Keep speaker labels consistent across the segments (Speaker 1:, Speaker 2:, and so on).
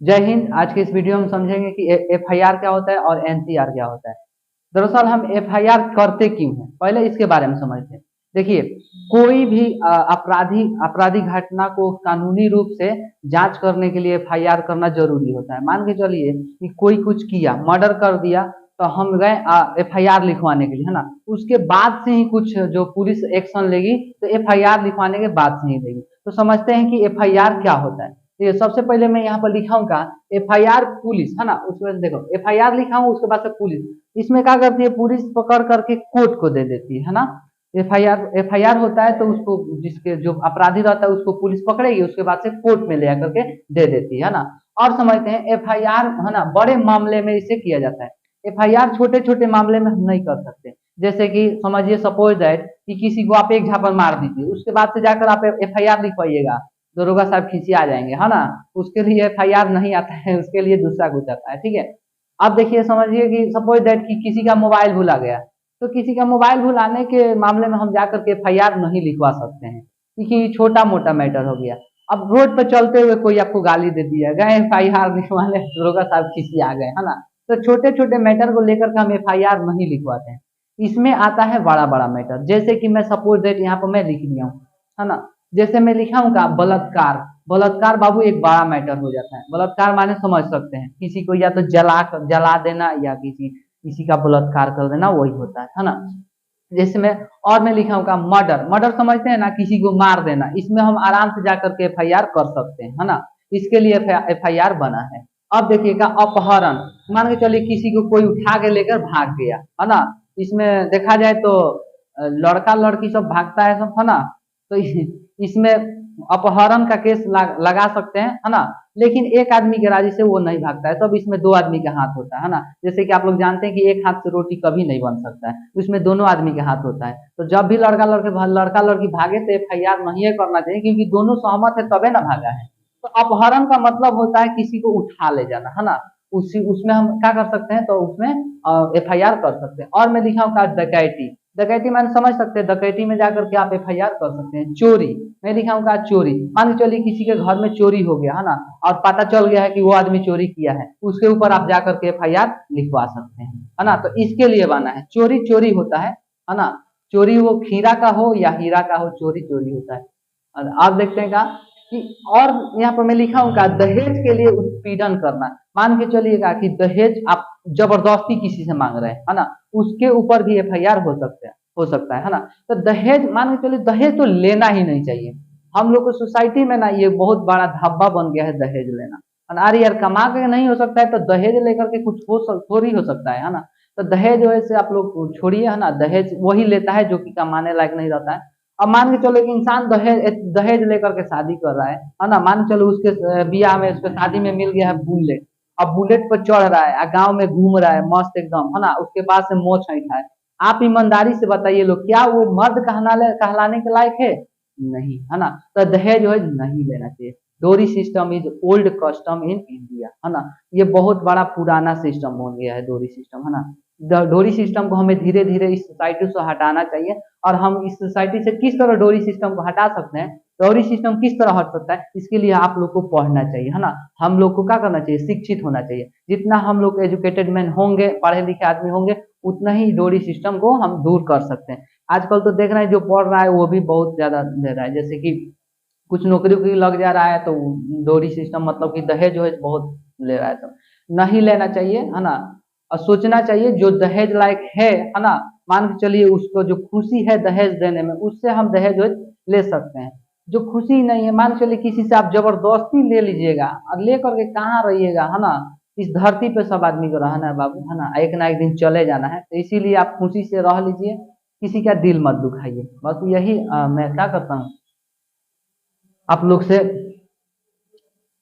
Speaker 1: जय हिंद। आज के इस वीडियो में समझेंगे कि एफआईआर क्या होता है और एनसीआर क्या होता है। दरअसल हम एफआईआर करते क्यों हैं, पहले इसके बारे में समझते हैं। देखिए, कोई भी आपराधिक घटना को कानूनी रूप से जांच करने के लिए एफआईआर करना जरूरी होता है। मान के चलिए कि कोई कुछ किया, मर्डर कर दिया, तो हम गए एफआईआर लिखवाने के लिए, है ना। उसके बाद से ही कुछ जो पुलिस एक्शन लेगी तो एफआईआर लिखवाने के बाद से ही लेगी। तो समझते हैं कि एफआईआर क्या होता है। तो ये सबसे पहले मैं यहाँ पर लिखा हूँ का एफआईआर पुलिस, है ना। उसमें देखो एफआईआर लिखा हूँ, उसके बाद से पुलिस इसमें क्या करती है, पुलिस पकड़ करके कोर्ट को दे देती है ना। एफआईआर होता है तो उसको जिसके जो अपराधी रहता है उसको पुलिस पकड़ेगी, उसके बाद से कोर्ट में ले आकर के दे देती है ना। और समझते हैं एफआईआर, है ना, बड़े मामले में इसे किया जाता है। एफआईआर छोटे छोटे मामले में हम नहीं कर सकते। जैसे कि समझिए, सपोज दैट कि किसी को आप एक झापड़ मार दीजिए, उसके बाद से जाकर आप एफआईआर लिखवाइएगा, दरोगा साहब खींची आ जाएंगे, है ना। उसके लिए एफआईआर नहीं आता है, उसके लिए दूसरा कुछ आता है, ठीक है। अब देखिए, समझिए कि सपोज दैट कि किसी का मोबाइल भुला गया, तो किसी का मोबाइल भुलाने के मामले में हम जाकर के एफआईआर नहीं लिखवा सकते हैं, क्योंकि छोटा मोटा मैटर हो गया। अब रोड पर चलते हुए कोई आपको गाली दे दिया, गए एफआईआर लिखवाने, दरोगा साहब खींची आ गए, है ना। तो छोटे छोटे मैटर को लेकर के हम एफआईआर नहीं लिखवाते हैं। इसमें आता है बड़ा बड़ा मैटर, जैसे कि मैं सपोज दैट यहाँ पर मैं लिख दिया हूँ, है ना। जैसे मैं लिखा हूँ का बलात्कार। बलात्कार बाबू एक बड़ा मैटर हो जाता है। बलात्कार माने समझ सकते हैं, किसी को या तो जला देना या किसी किसी का बलात्कार कर देना, वही होता है ना। जैसे मैं लिखा हूँ का मर्डर। मर्डर समझते हैं ना, किसी को मार देना। इसमें हम आराम से जाकर के एफआईआर कर सकते हैं, है ना। इसके लिए एफआईआर बना है। अब देखिएगा अपहरण। मान के चलिए किसी को कोई उठा के लेकर भाग गया, है ना। इसमें देखा जाए तो लड़का लड़की सब भागता है सब, है ना। तो इसमें अपहरण का केस लगा सकते हैं, है ना। लेकिन एक आदमी के राजी से वो नहीं भागता है, सब इसमें दो आदमी का हाथ होता है ना। जैसे कि आप लोग जानते हैं कि एक हाथ से रोटी कभी नहीं बन सकता है, उसमें दोनों आदमी के हाथ होता है। तो जब भी लड़का लड़की भागे तो एफआईआर नहीं करना चाहिए, क्योंकि दोनों सहमत है तबे ना भागा है। तो अपहरण का मतलब होता है किसी को उठा ले जाना, है ना। उसी उसमें हम क्या कर सकते हैं, तो उसमें एफआईआर कर सकते हैं। और मैं लिखा हूँ डकैती। डकैती मैंने समझ सकते हैं, डकैती में जाकर के आप एफआईआर कर सकते हैं। चोरी, मैं लिखा हूँ चोरी। मान के चलिए किसी के घर में चोरी हो गया, है ना, और पता चल गया है कि वो आदमी चोरी किया है, उसके ऊपर आप जाकर के एफआईआर लिखवा सकते हैं, है ना। तो इसके लिए बना है। चोरी चोरी होता है ना। चोरी वो खीरा का हो या हीरा का हो, चोरी चोरी होता है। और आप देखते हैं का कि और यहाँ पर मैं लिखा हूँ दहेज के लिए उत्पीड़न करना। मान के चलिएगा कि दहेज आप जबरदस्ती किसी से मांग रहे हैं, है ना, उसके ऊपर भी एफआईआर हो सकता है ना। तो दहेज, मान के चलिए दहेज तो लेना ही नहीं चाहिए। हम लोग को सोसाइटी में ना ये बहुत बड़ा धब्बा बन गया है दहेज लेना। अरे यार, कमा के नहीं हो सकता है तो दहेज लेकर के कुछ थोड़ी हो सकता है ना। तो दहेज वैसे आप लोग छोड़िए, है ना। दहेज वही लेता है जो कि कमाने लायक नहीं रहता है। अब मान के चलो कि इंसान दहेज दहेज लेकर के शादी कर रहा है ना। मान के चलो उसके बियाह में, उसके शादी में मिल गया है बुलेट। अब बुलेट पर चढ़ रहा है, गांव में घूम रहा है मस्त एकदम, है ना। उसके पास से मोछ ऐठा है। आप ईमानदारी से बताइए लोग, क्या वो मर्द कहलाने के लायक है? नहीं, है ना। तो दहेज जो है नहीं लेना चाहिए। डोरी system is old custom in India, है ना। ये बहुत बड़ा पुराना सिस्टम बन गया है डोरी सिस्टम, है ना। डोरी सिस्टम को हमें धीरे धीरे इस सोसाइटी से हटाना चाहिए। और हम इस सोसाइटी से किस तरह डोरी सिस्टम को हटा सकते हैं, डोरी सिस्टम किस तरह हट सकता है, इसके लिए आप लोग को पढ़ना चाहिए, है ना। हम लोग को क्या करना चाहिए, शिक्षित होना चाहिए। जितना हम लोग एजुकेटेड मैन होंगे, पढ़े लिखे आदमी होंगे, उतना ही डोरी सिस्टम को हम दूर कर सकते हैं। आजकल तो देख रहे हैं जो पढ़ रहा है वो भी बहुत ज्यादा दे रहा है। जैसे कि कुछ नौकरी वोकरी लग जा रहा है तो डोरी सिस्टम, मतलब कि दहेज जो है बहुत ले रहा है, तो नहीं लेना चाहिए, है ना। और सोचना चाहिए जो दहेज लायक है ना। मान के चलिए उसको जो खुशी है दहेज देने में, उससे हम दहेज ले सकते हैं। जो खुशी नहीं है, मान के चलिए किसी से आप जबरदस्ती ले लीजिएगा और ले करके कहाँ रहिएगा, है ना। इस धरती पे सब आदमी को रहना है बाबू, है ना एक दिन चले जाना है। तो इसीलिए आप खुशी से रह लीजिए, किसी का दिल मत दुखाइए। बस यही मैं क्या करता हूँ, आप लोग से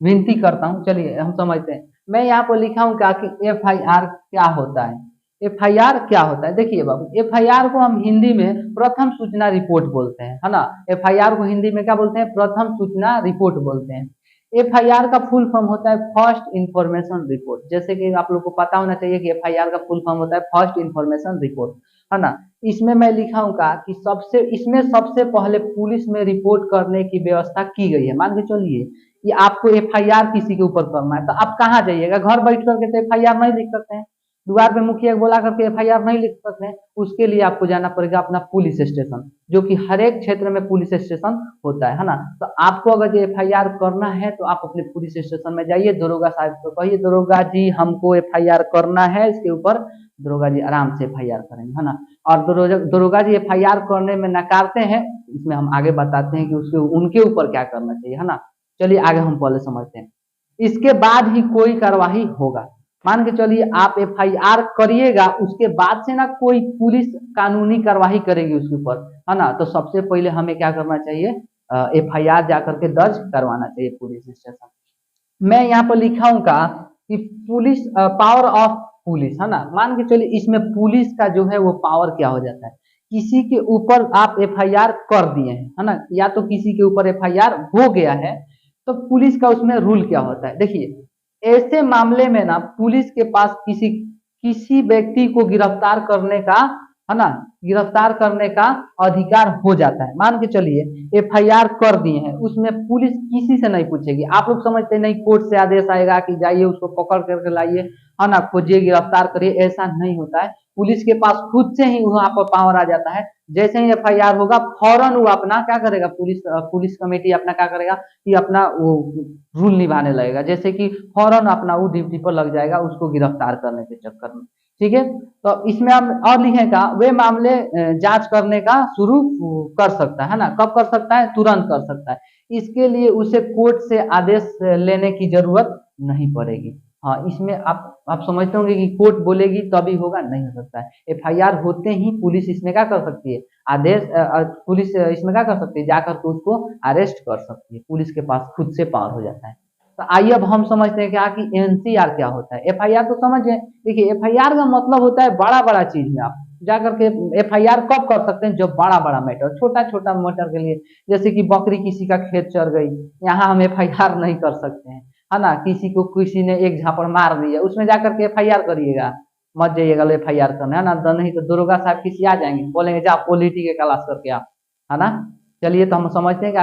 Speaker 1: विनती करता हूँ। चलिए हम समझते हैं। मैं यहाँ पर लिखा हूँ क्या कि एफआईआर क्या होता है। एफआईआर क्या होता है, देखिए बाबू, एफआईआर को हम हिंदी में प्रथम सूचना रिपोर्ट बोलते हैं, है ना। एफआईआर को हिंदी में क्या बोलते हैं, प्रथम सूचना रिपोर्ट बोलते हैं। एफआईआर का फुल फॉर्म होता है फर्स्ट इंफॉर्मेशन रिपोर्ट। जैसे कि आप लोग को पता होना चाहिए कि एफआईआर का फुल फॉर्म होता है फर्स्ट इंफॉर्मेशन रिपोर्ट, है ना। इसमें मैं लिखा हूँ का कि सबसे पहले पुलिस में रिपोर्ट करने की व्यवस्था की गई है। मान के चलिए कि आपको एफआईआर किसी के ऊपर करना है, तो आप कहाँ जाइएगा? घर बैठ करके तो एफआईआर नहीं लिख सकते हैं, दीवार पे मुखिया को बोला करके एफआईआर नहीं लिख सकते हैं। उसके लिए आपको जाना पड़ेगा अपना पुलिस स्टेशन, जो कि हर एक क्षेत्र में पुलिस स्टेशन होता है ना। तो आपको अगर एफआईआर करना है तो आप अपने पुलिस स्टेशन में जाइए, दरोगा साहब को कहिए, दरोगा जी हमको एफआईआर करना है इसके ऊपर। दरोगा जी आराम से एफआईआर करेंगे, है ना। और दरोगा जी एफआईआर करने में नकारते हैं, इसमें हम आगे बताते हैं कि उसके उनके ऊपर क्या करना चाहिए, है ना। चलिए आगे हम पहले समझते हैं, इसके बाद ही कोई कार्यवाही होगा। मान के चलिए आप एफआईआर करिएगा, उसके बाद से ना कोई पुलिस कानूनी कार्यवाही करेगी उसके ऊपर, है ना। तो सबसे पहले हमें क्या करना चाहिए? एफआईआर जाकर के दर्ज करवाना चाहिए पुलिस स्टेशन। मैं यहाँ पर लिखा हूँ का कि पुलिस पावर ऑफ पुलिस, है ना। मान के चलिए इसमें पुलिस का जो है वो पावर क्या हो जाता है, किसी के ऊपर आप एफआईआर कर दिए हैं, है ना, या तो किसी के ऊपर एफआईआर हो गया है, तो पुलिस का उसमें रूल क्या होता है? देखिए ऐसे मामले में ना पुलिस के पास किसी किसी व्यक्ति को गिरफ्तार करने का, है ना, गिरफ्तार करने का अधिकार हो जाता है। मान के चलिए एफआईआर कर दिए हैं, उसमें पुलिस किसी से नहीं पूछेगी। आप लोग समझते नहीं कोर्ट से आदेश आएगा कि जाइए उसको पकड़ करके लाइए, है ना, खोजिए, गिरफ्तार करिए, ऐसा नहीं होता है। पुलिस के पास खुद से ही वहां पर पावर आ जाता है। जैसे ही एफआईआर होगा फौरन वो अपना क्या करेगा, पुलिस कमेटी अपना क्या करेगा कि अपना वो रूल निभाने लगेगा, जैसे कि फौरन अपना वो ड्यूटी पर लग जाएगा उसको गिरफ्तार करने के चक्कर में। ठीक है, तो इसमें हम और लिखेगा वे मामले जांच करने का शुरू कर सकता है ना। कब कर सकता है? तुरंत कर सकता है। इसके लिए उसे कोर्ट से आदेश लेने की जरूरत नहीं पड़ेगी। हाँ, इसमें आप समझते होंगे कि कोर्ट बोलेगी तभी होगा, नहीं हो सकता है। एफआईआर होते ही पुलिस इसमें क्या कर सकती है? आदेश पुलिस इसमें क्या कर सकती है? जाकर के उसको अरेस्ट कर सकती है, पुलिस के पास खुद से पावर हो जाता है। तो आइए अब हम समझते हैं क्या कि एनसीआर क्या होता है। एफआईआर तो समझे, देखिए एफआईआर का मतलब होता है बड़ा बड़ा चीज में आप जाकर के एफआईआर कब कर सकते हैं? जब बड़ा बड़ा मैटर, छोटा छोटा मैटर के लिए, जैसे कि बकरी किसी का खेत चर गई, यहाँ हम एफआईआर नहीं कर सकते हैं, है ना। किसी को किसी ने एक झापड़ मार दिया, उसमें जाकर के एफआईआर करिएगा, मत जाइएगा एफआईआर करने, है ना। तो नहीं तो दरोगा साहब किसी आ जाएंगे, बोलेंगे जा पॉलिटी के क्लास करके आप, है ना। चलिए तो हम समझते हैं कि